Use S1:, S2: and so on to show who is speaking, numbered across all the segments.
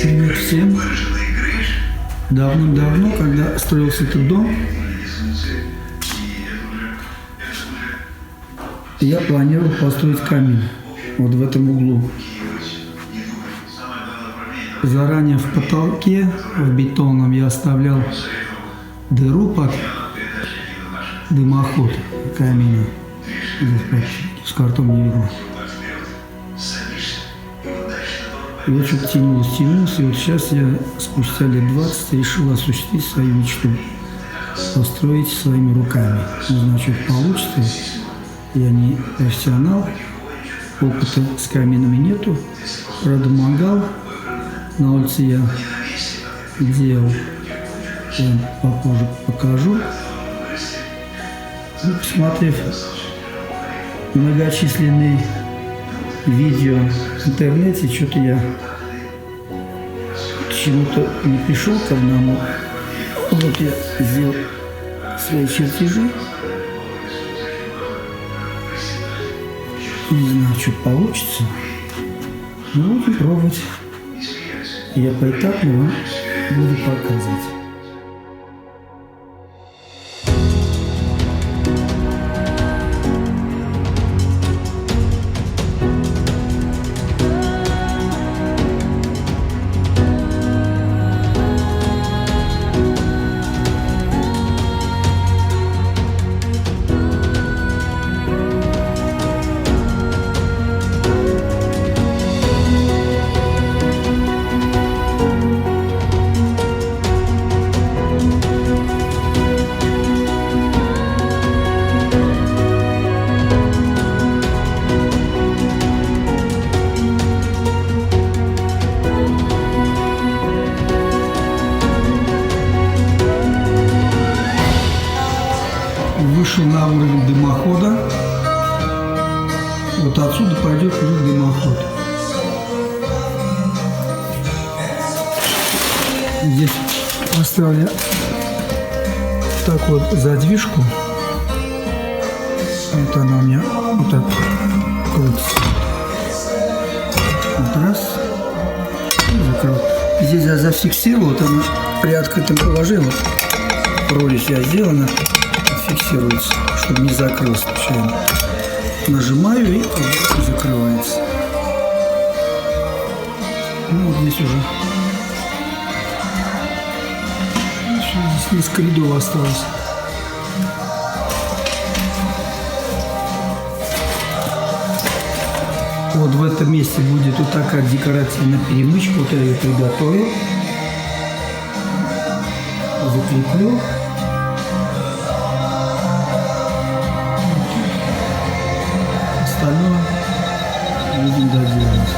S1: Привет всем! Давным-давно, когда строился этот дом, я планировал построить камин вот в этом углу. Заранее в потолке, в бетонном, я оставлял дыру под дымоход камина. С картом не видно. И вот что-то тянулось, и вот сейчас я спустя лет 20 решил осуществить свою мечту. Построить своими руками. Не знаю, что это получится. Я не профессионал, опыта с каминами нету. Правда, мангал на улице я делал. Я попозже покажу. И посмотрев многочисленные видео в интернете, что-то я к чему-то не пришел к одному. Вот я сделал свои чертежи. Не знаю, что получится. Но будем пробовать. Я поэтапно вам буду показывать. Вышел на уровень дымохода. Вот отсюда пойдет уже дымоход. Здесь поставил я так вот задвижку. Вот она у меня вот так крутится. Вот раз. И закрыл. Здесь я зафиксировал, вот она при открытом положении. Вот прорезь я сделана. Фиксируется, чтобы не закрылось случайно. Нажимаю и закрывается. Ну вот здесь уже. Здесь несколько рядов осталось. Вот в этом месте будет вот такая декоративная перемычка. Вот я ее приготовил. Закреплю. Остальное будем доделать.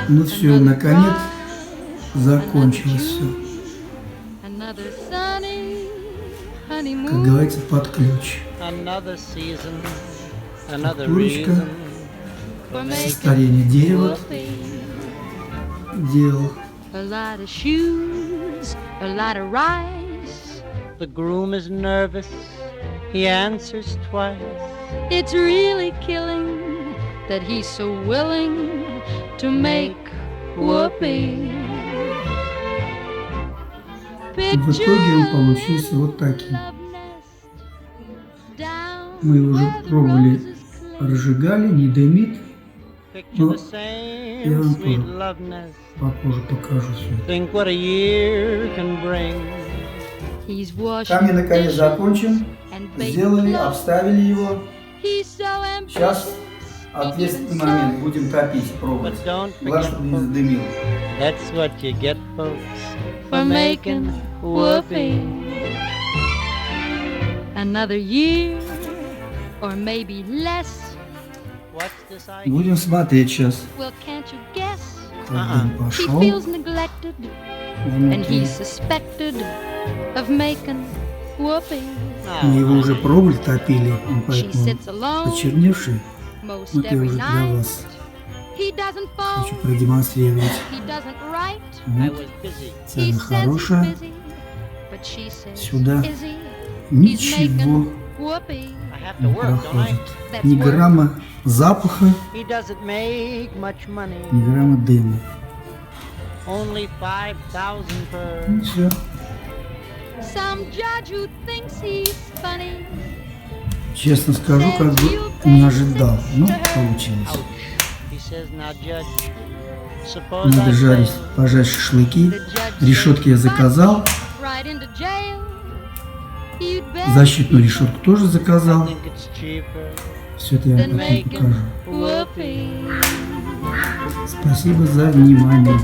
S1: Ну все, наконец закончилось все. Как говорится, под ключ. Курочка, состояние дерева делал.
S2: The groom is nervous, he answers twice. It's really killing that he's so willing to make whoopee.
S1: В итоге он получился вот таким. Мы уже пробовали, разжигали, не дымит. Но я вам тоже попозже покажу все. Камень наконец закончен, сделали, обставили его. Сейчас ответственный момент, будем топить, пробовать. Главное, чтобы не задымил. Будем смотреть сейчас. Как дым пошел. Мы его уже пробовали, топили, он поэтому почерневший. Вот я уже для вас хочу продемонстрировать. Вот. Цена хорошая. Сюда ничего
S2: whoopee.
S3: I have to
S1: не
S3: work, don't I?
S1: проходит.
S2: That's
S1: Ни
S2: work.
S1: грамма запаха,
S3: He doesn't make much money.
S1: ни грамма дыма.
S3: Only 5,000 per.
S1: Ну все.
S2: Some judge who thinks he's funny.
S1: Честно скажу, как бы не ожидал. Ну, получилось.
S3: Ouch. He says, now, Judge, suppose
S1: Надо
S3: I
S1: жарить,
S3: fail.
S1: пожарить шашлыки.
S2: The judge
S1: Решетки я
S2: says,
S1: заказал.
S2: right into jail. You'd better
S1: Защитную решетку тоже
S3: I
S1: заказал.
S3: think it's cheaper
S1: Все это я
S2: than
S1: вам потом
S2: making
S1: покажу.
S2: whoopee.
S1: Спасибо за внимание.